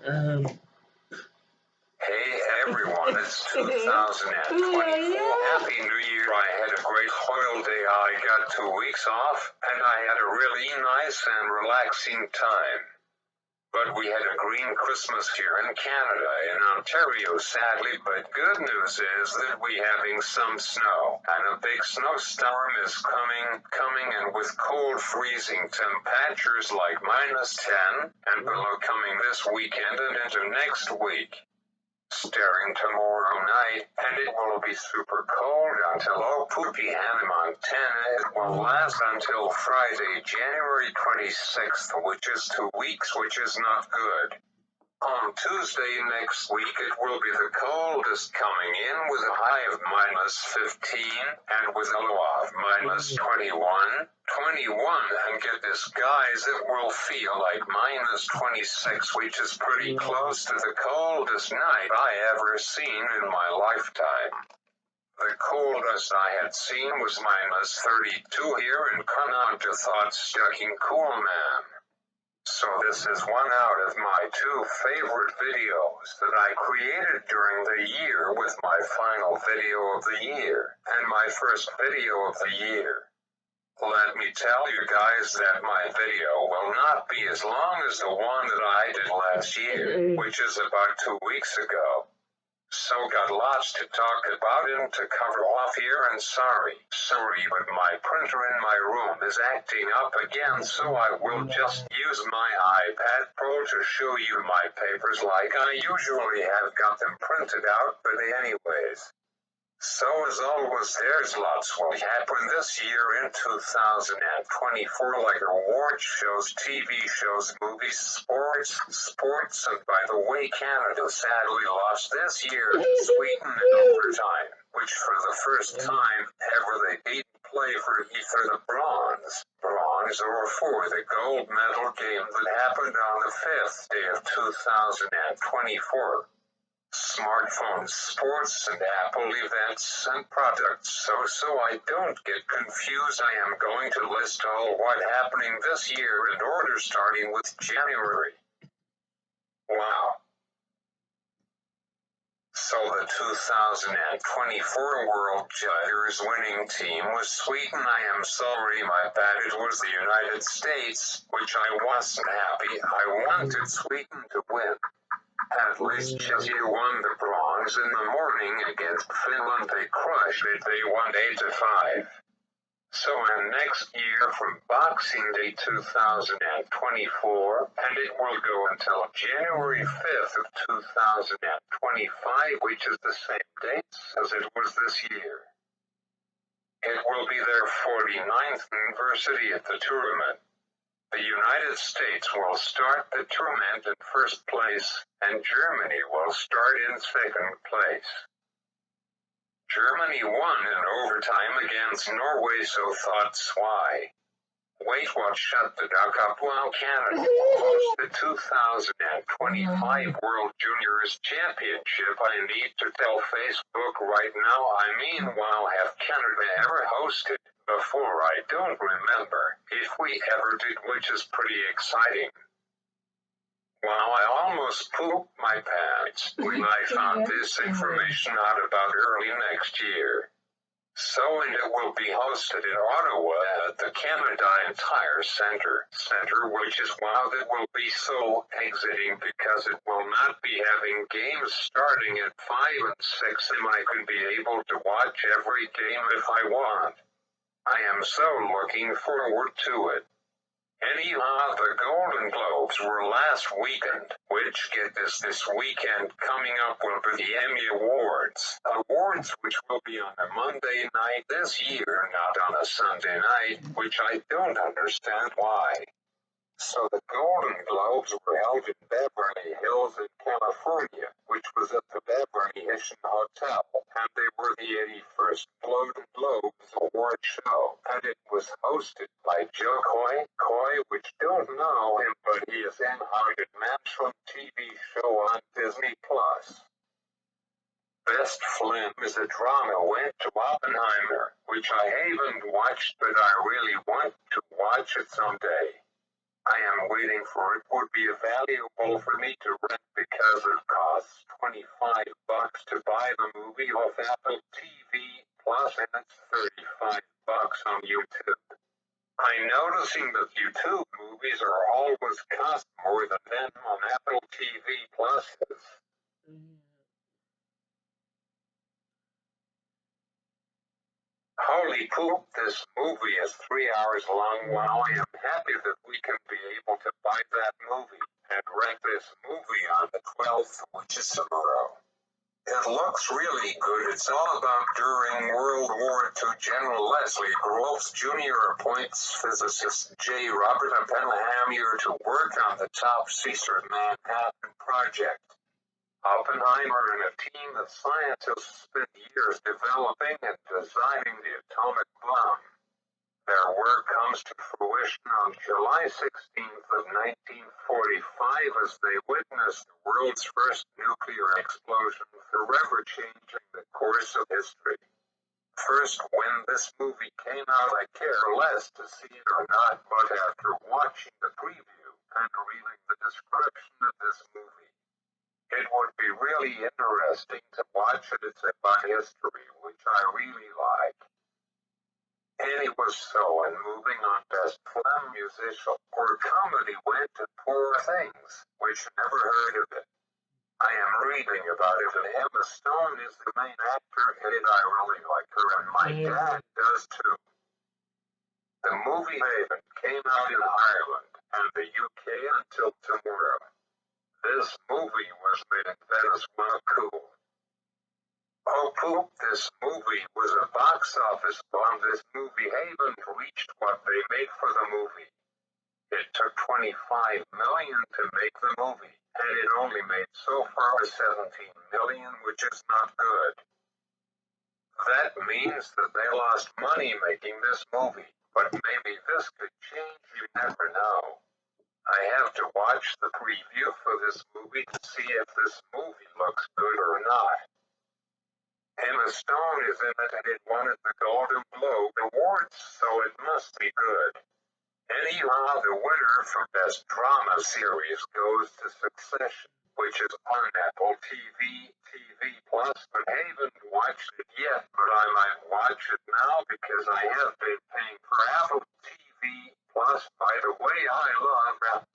Hey everyone, it's 2024. Happy New Year. I had a great holiday. I got 2 weeks off, and I had a really nice and relaxing time. But we had a green Christmas here in Canada, in Ontario, sadly, but good news is that we're having some snow, and a big snowstorm is coming, and with cold freezing temperatures like -10 and below coming this weekend and into next week. Starting tomorrow night, and it will be super cold until Hannah, Montana. It will last until Friday, January 26th, which is 2 weeks, which is not good. On Tuesday next week, it will be the coldest coming in with a high of -15 and with a low of -21. And get this, guys, it will feel like -26, which is pretty close to the coldest night I ever seen in my lifetime. The coldest I had seen was -32 here in Keynote. Thought-sucking cool, man. So this is one out of my 2 favorite videos that I created during the year, with my final video of the year, and my first video of the year. Let me tell you guys that my video will not be as long as the one that I did last year, which is about 2 weeks ago. So got lots to talk about and to cover off here, and sorry, but my printer in my room is acting up again, so I will just use my iPad Pro to show you my papers like I usually have got them printed out, but anyways. So as always, there's lots will happen this year in 2024, like award shows, TV shows, movies, sports, and by the way, Canada sadly lost this year to Sweden in overtime, which for the first time ever they didn't play for either the bronze or for the gold medal game that happened on the 5th day of 2024. Smartphones, sports, and Apple events and products. So I don't get confused, I am going to list all what happening this year in order, starting with January. Wow. So the 2024 World Judges winning team was Sweden. I am sorry, my bad, it was the United States, which I wasn't happy. I wanted Sweden to win. At least Chelsea won the bronze in the morning against Finland. They crushed it. They won 8-5. So next year from Boxing Day 2024, and it will go until January 5th of 2025, which is the same date as it was this year. It will be their 49th anniversary at the tournament. The United States will start the tournament in first place, and Germany will start in second place. Germany won in overtime against Norway, so thoughts why? Wait, what? Shut the duck up. While Canada will host the 2025 World Juniors Championship, I need to tell Facebook right now, while have Canada ever hosted? Before, I don't remember if we ever did, which is pretty exciting. Wow, I almost pooped my pants when I found this information out about early next year. So, and it will be hosted in Ottawa at the Canada Tire Center, which is wow, that will be so exiting because it will not be having games starting at 5 and 6, and I could be able to watch every game if I want. I am so looking forward to it. Anyhow, the Golden Globes were last weekend, which, get this weekend coming up will be the Emmy Awards. Awards which will be on a Monday night this year, not on a Sunday night, which I don't understand why. So the Golden Globes were held in Beverly Hills in California, which was at the Beverly Hilton Hotel, and they were the 81st Golden Globes Award show, and it was hosted by Joe Coy, which don't know him, but he is in Haunted Mansion TV show on Disney+. Best film is a drama went to Oppenheimer, which I haven't watched, but I really want to watch it someday. I am waiting for it would be valuable for me to rent because it costs $25 to buy the movie off Apple TV Plus and it's $35 on YouTube. I'm noticing that YouTube movies are always cost more than them on Apple TV Plus. Holy poop, this movie is 3 hours long. Wow, I am happy that we can be able to buy that movie and rent this movie on the 12th, which is tomorrow. It looks really good. It's all about during World War II, General Leslie Groves Jr. appoints physicist J. Robert Oppenheimer to work on the top secret Manhattan Project. Oppenheimer and a team of scientists spent years developing and designing the atomic bomb. Their work comes to fruition on July 16th of 1945 as they witness the world's first nuclear explosion, forever changing the course of history. First, when this movie came out, I care less to see it or not, but after watching the preview and reading the description of this movie, it would be really interesting to watch it. It's about history, which I really like. And it was so, and moving on, Best Film Musical or Comedy went to Poor Things, which never heard of it. I am reading about it, and Emma Stone is the main actor in it. I really like her, and my dad does too. The movie Haven came out in Ireland and the UK until tomorrow. This movie was made in Venezuela. Cool. Oh poop, this movie was a box office bomb. This movie Haven reached what they made for the movie. It took $25 million to make the movie, and it only made so far $17 million, which is not good. That means that they lost money making this movie, but maybe this could change, you never know. I have to watch the preview for this movie to see if this movie looks good or not. Emma Stone is in it and it won at the Golden Globe Awards, so it must be good. Anyhow, the winner for Best Drama Series goes to Succession, which is on Apple TV Plus, but I haven't watched it yet, but I might watch it now because I have been paying for Apple TV Plus. By the way, I love Apple.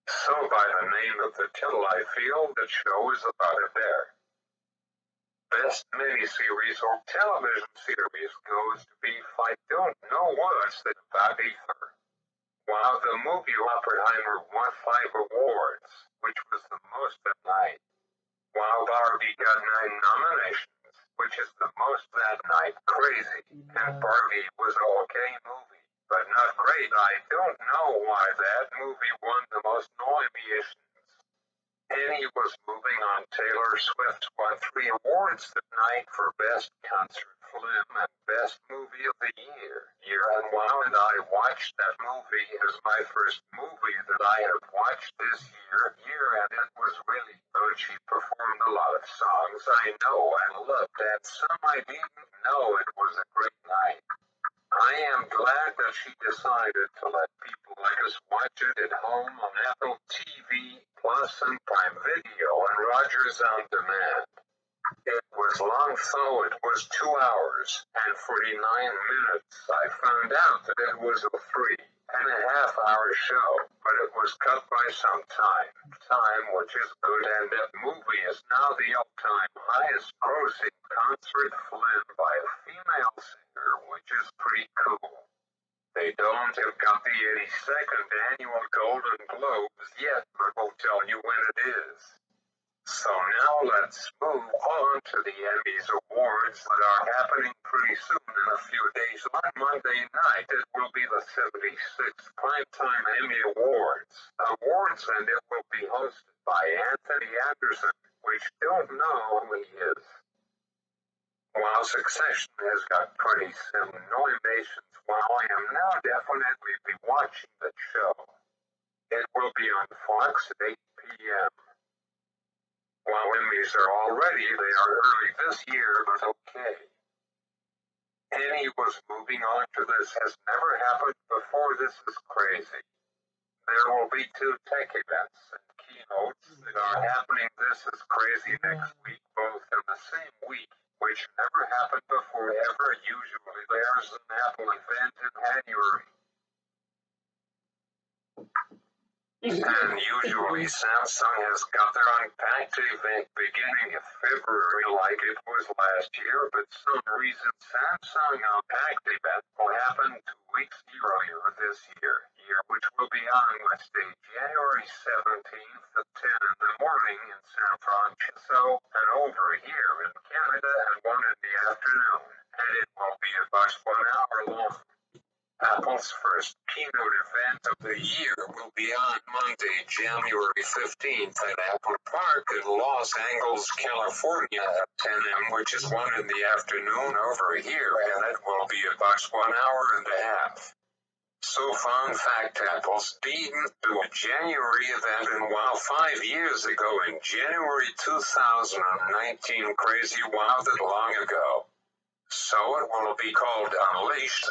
So by the name of the title, I feel the show is about a bear. Best miniseries or television series goes to Beef. I don't know what's it about either. Wow, the movie Oppenheimer won 5 awards, which was the most that night. Wow, Barbie got 9 nominations, which is the most that night. Crazy. And Barbie was an okay movie, but not great. I don't know why that movie won the most nominations. Annie was moving on. Taylor Swift won 3 awards that night for Best Concert Film and Best Movie of the Year. And wow, and I watched that movie as my first movie that I have watched this year, and it was really good. She performed a lot of songs I know and loved, and some I didn't know. It was a great night. I am glad that she decided to let people like us watch it at home on Apple TV Plus and Prime Video and Rogers On Demand. It was long, so it was 2 hours and 49 minutes. I found out that it was a 3.5-hour show, but it was cut by some time, which is good, and that movie is now the all-time highest grossing concert film by a female singer, which is pretty cool. They don't have got the 82nd annual Golden Globes yet, but we'll tell you when it is. So now let's move on to the Emmys Awards that are happening pretty soon in a few days. On Monday night, it will be the 76th Primetime Emmy Awards, and it will be hosted by Anthony Anderson, which don't know who he is. While Succession has got 27 nominations, while I am now definitely be watching the show. It will be on Fox at 8 p.m. While Emmys are already, they are early this year, but okay. And he was moving on to this has never happened before. This is crazy. There will be 2 tech events and keynotes that are happening. This is crazy next week, both in the same week, which never happened before ever. Usually there's an Apple event in January. And usually Samsung has got their Unpacked event beginning of February like it was last year, but some reason Samsung Unpacked event will happen 2 weeks earlier this year, which will be on Wednesday, January 17th at 10 in the morning in San Francisco, and over here in Canada at 1 in the afternoon, and it will be about 1 hour long. Apple's first Keynote event of the year will be on Monday, January 15th at Apple Park in Los Angeles, California at 10 a.m., which is 1 in the afternoon over here, and it will be about 1 hour and a half. So fun fact, Apple's didn't do a January event, and while 5 years ago in January 2019, crazy wow that long ago. So it will be called Unleashed,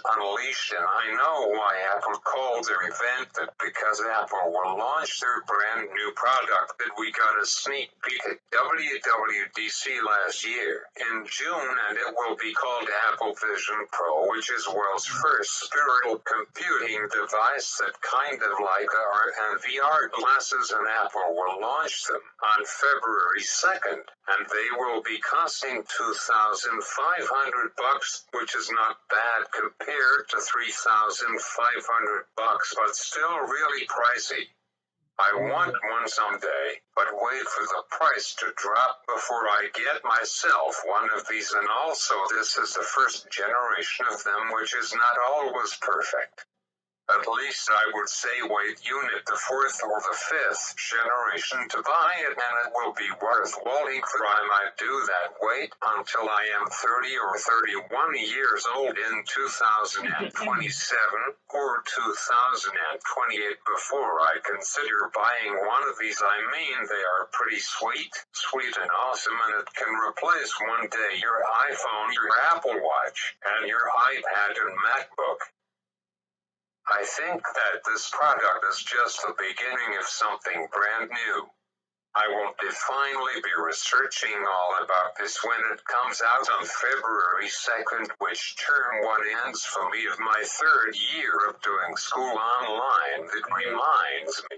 and I know why Apple called their event that, because Apple will launch their brand new product that we got a sneak peek at WWDC last year in June, and it will be called Apple Vision Pro, which is world's first spiritual computing device that kind of like AR and VR glasses, and Apple will launch them on February 2nd, and they will be costing $2,500, which is not bad compared to $3,500, but still really pricey. I want one someday, but wait for the price to drop before I get myself one of these, and also this is the first generation of them, which is not always perfect. At least I would say wait unit the 4th or the 5th generation to buy it, and it will be worth waiting for. I might do that wait until I am 30 or 31 years old in 2027 or 2028 before I consider buying one of these. I mean, they are pretty sweet and awesome, and it can replace one day your iPhone, your Apple Watch, and your iPad and MacBook. I think that this product is just the beginning of something brand new. I will finally be researching all about this when it comes out on February 2nd, which term 1 ends for me of my 3rd year of doing school online. That reminds me.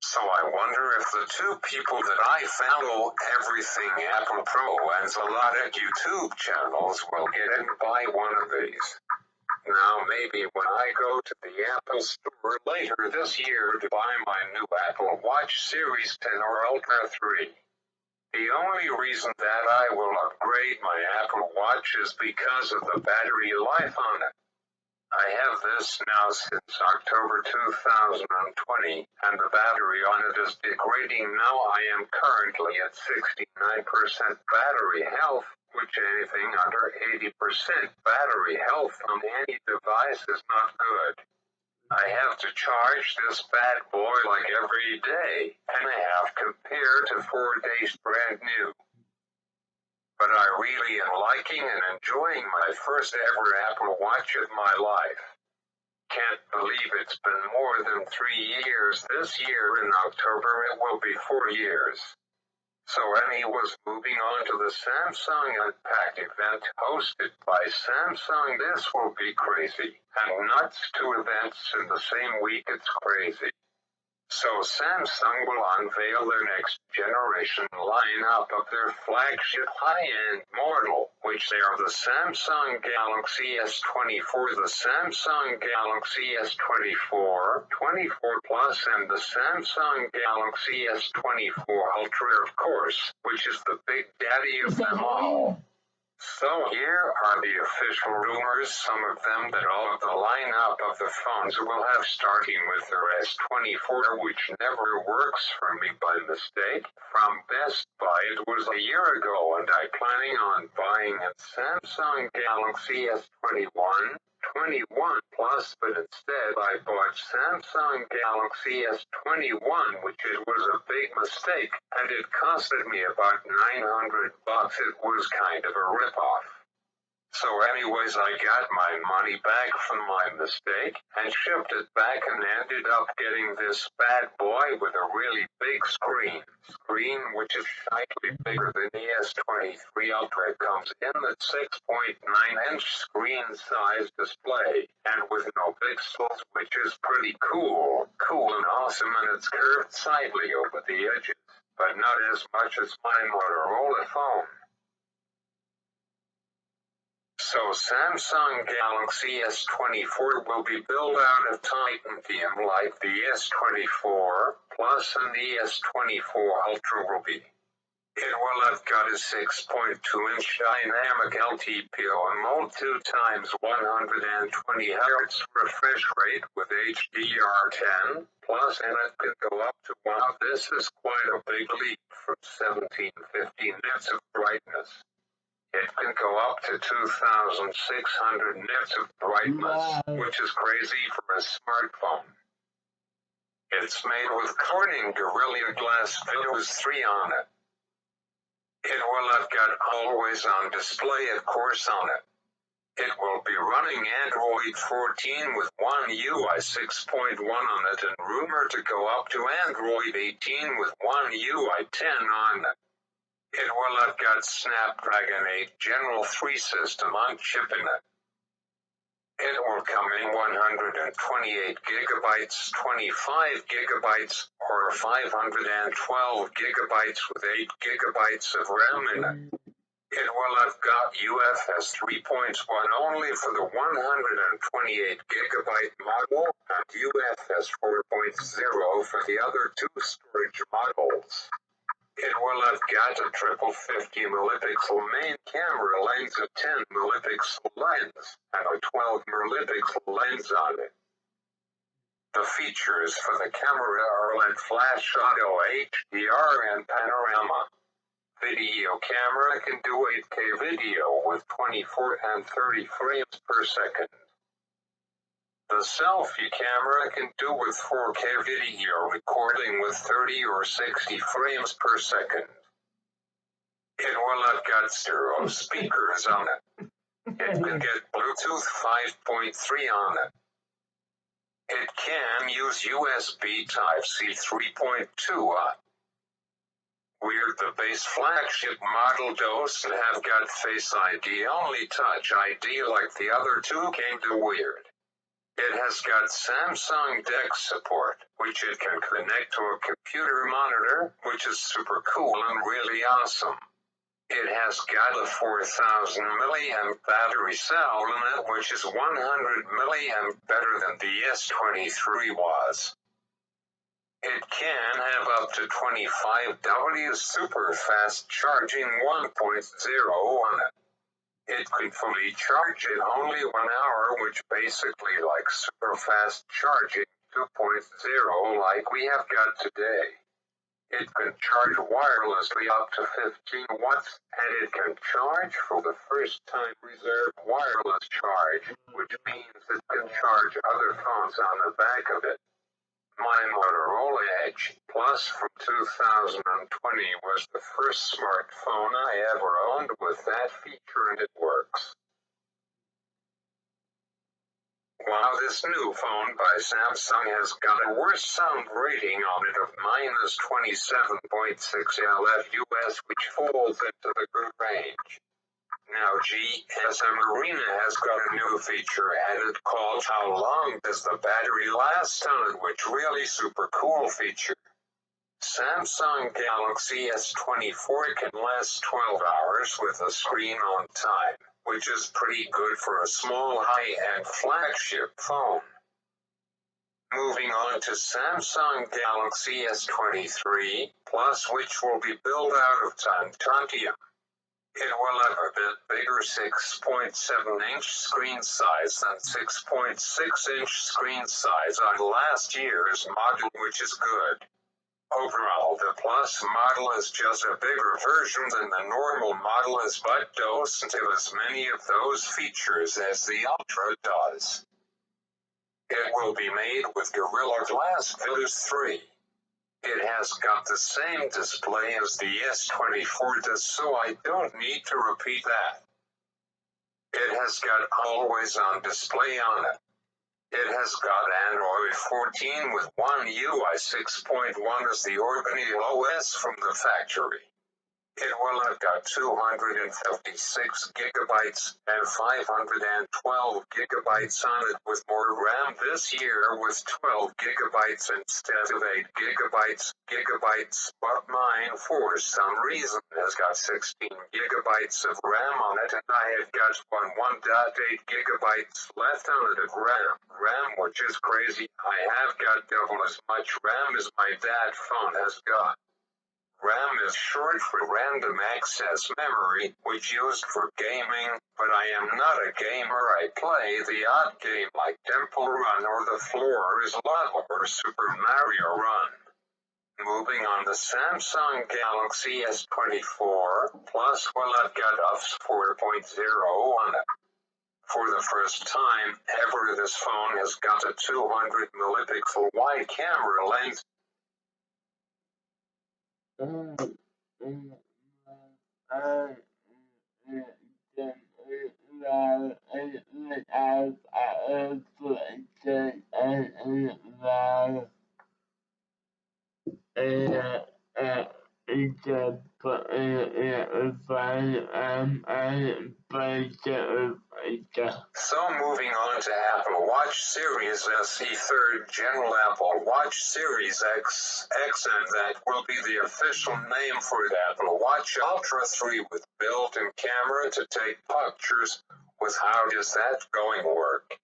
So I wonder if the 2 people that I follow everything Apple Pro and a lot of YouTube channels will get and buy one of these. Now maybe when I go to the Apple Store later this year to buy my new Apple Watch Series 10 or Ultra 3. The only reason that I will upgrade my Apple Watch is because of the battery life on it. I have this now since October 2020, and the battery on it is degrading. Now I am currently at 69% battery health, which anything under 80% battery health on any device is not good. I have to charge this bad boy like every day, and a half compared to 4 days brand new. But I really am liking and enjoying my first ever Apple Watch of my life. Can't believe it's been more than 3 years. This year in October it will be 4 years. So Emmy was moving on to the Samsung Unpacked event hosted by Samsung. This will be crazy. And nuts, 2 events in the same week, it's crazy. So Samsung will unveil their next generation lineup of their flagship high-end model, which they are the Samsung Galaxy S24, the Samsung Galaxy S24, 24 Plus, and the Samsung Galaxy S24 Ultra, of course, which is the big daddy of them all. So here are the official rumors, some of them that all of the lineup of the phones will have, starting with their S24, which never works for me by mistake. From Best Buy, it was a year ago, and I'm planning on buying a Samsung Galaxy S21, S21 Plus, but instead I bought Samsung Galaxy S24, which was a big mistake, and it costed me about $900. It was kind of a ripoff. So anyways, I got my money back from my mistake and shipped it back and ended up getting this bad boy with a really big screen which is slightly bigger than the S23 Ultra. It comes in the 6.9-inch screen size display and with no pixels, which is pretty cool and awesome, and it's curved slightly over the edges, but not as much as my Motorola phone. So Samsung Galaxy S24 will be built out of titanium like the S24 Plus and the S24 Ultra will be. It will have got a 6.2-inch dynamic LTPO AMOLED 2x 120 Hz refresh rate with HDR10 Plus, and it can go up to, wow, this is quite a big leap, from 1750 nits of brightness. It can go up to 2,600 nits of brightness, which is crazy for a smartphone. It's made with Corning Gorilla Glass Windows 3 on it. It will have got always-on display, of course, on it. It will be running Android 14 with One UI 6.1 on it and rumored to go up to Android 18 with One UI 10 on it. It will have got Snapdragon 8 General 3 system on chip in it. It will come in 128 gigabytes, 25 gigabytes, or 512 gigabytes with 8 gigabytes of RAM in it. It will have got UFS 3.1 only for the 128 gigabyte model and UFS 4.0 for the other two storage models. It will have got a triple 50 megapixel main camera lens, a 10 megapixel lens, and a 12 megapixel lens on it. The features for the camera are LED flash auto, HDR, and panorama. Video camera can do 8K video with 24 and 30 frames per second. The selfie camera can do with 4K video recording with 30 or 60 frames per second. It will have got stereo speakers on it. It can get Bluetooth 5.3 on it. It can use USB Type-C 3.2 Weird, the base flagship model doesn't have got Face ID, only Touch ID like the other two, came to weird. It has got Samsung DeX support, which it can connect to a computer monitor, which is super cool and really awesome. It has got a 4,000 milliamp battery cell in it, which is 100 milliamp better than the S23 was. It can have up to 25W super fast charging 1.0 on it. It can fully charge in only 1 hour, which basically like super fast charging 2.0 like we have got today. It can charge wirelessly up to 15 watts, and it can charge for the first time reserve wireless charge, which means it can charge other phones on the back of it. My Motorola Edge Plus from 2020 was the first smartphone I ever owned with that feature, and it works. While this new phone by Samsung has got a worse sound rating on it of -27.6 LFUS, which falls into the good range. Now GSM Arena has got a new feature added called How Long Does the Battery Last on it, which really super cool feature. Samsung Galaxy S24 can last 12 hours with a screen on time, which is pretty good for a small high-end flagship phone. Moving on to Samsung Galaxy S23 Plus, which will be built out of titanium. It will have a bit bigger 6.7-inch screen size than 6.6-inch screen size on last year's model, which is good. Overall, the Plus model is just a bigger version than the normal model is, but doesn't have as many of those features as the Ultra does. It will be made with Gorilla Glass Victus 3. It has got the same display as the S24 does, so I don't need to repeat that. It has got always-on display on it. It has got Android 14 with One UI 6.1 as the original OS from the factory. It will have got 256 gigabytes and 512 gigabytes on it, with more RAM this year with 12 gigabytes instead of 8 gigabytes, but mine for some reason has got 16 gigabytes of RAM on it, and I have got 1.8 gigabytes left on it of RAM, which is crazy. I have got double as much RAM as my dad's phone has got. RAM is short for Random Access Memory, which used for gaming, but I am not a gamer. I play the odd game like Temple Run or The Floor is Lava or Super Mario Run. Moving on, the Samsung Galaxy S24 Plus, well, I've got UFS 4.0 on it. For the first time ever, this phone has got a 200 megapixel wide camera lens. So moving on to Apple Watch Series SE, third general Apple Watch Series X, and that will be the official name for the Apple Watch Ultra 3 with built-in camera to take pictures. With how does that going to work?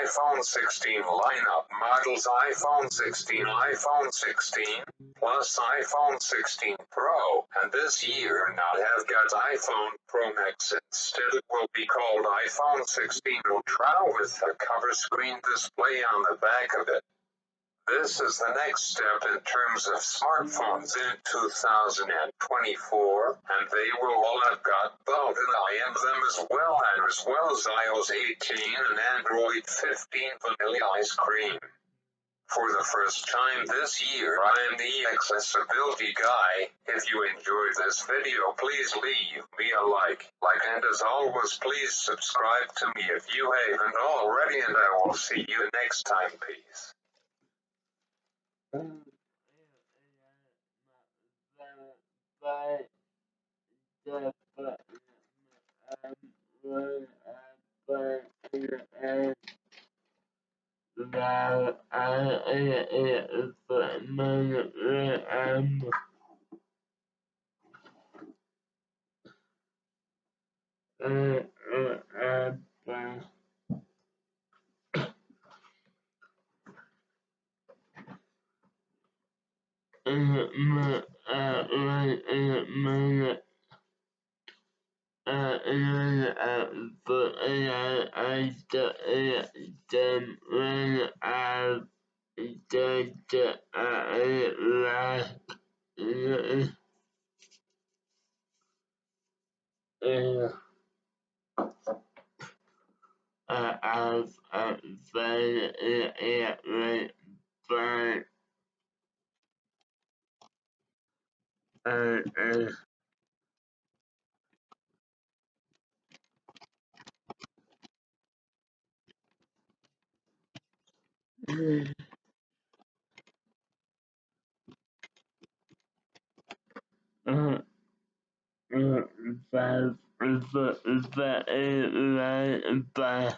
iPhone 16 lineup models: iPhone 16, iPhone 16 Plus, iPhone 16 Pro, and this year not have got iPhone Pro Max. Instead, it will be called iPhone 16 Ultra with a cover screen display on the back of it. This is the next step in terms of smartphones in 2024, and they will all have got both an I in them as well as iOS 18 and Android 15 vanilla ice cream. For the first time this year, I am the accessibility guy. If you enjoyed this video, please leave me a like, and as always, please subscribe to me if you haven't already, and I will see you next time. Peace.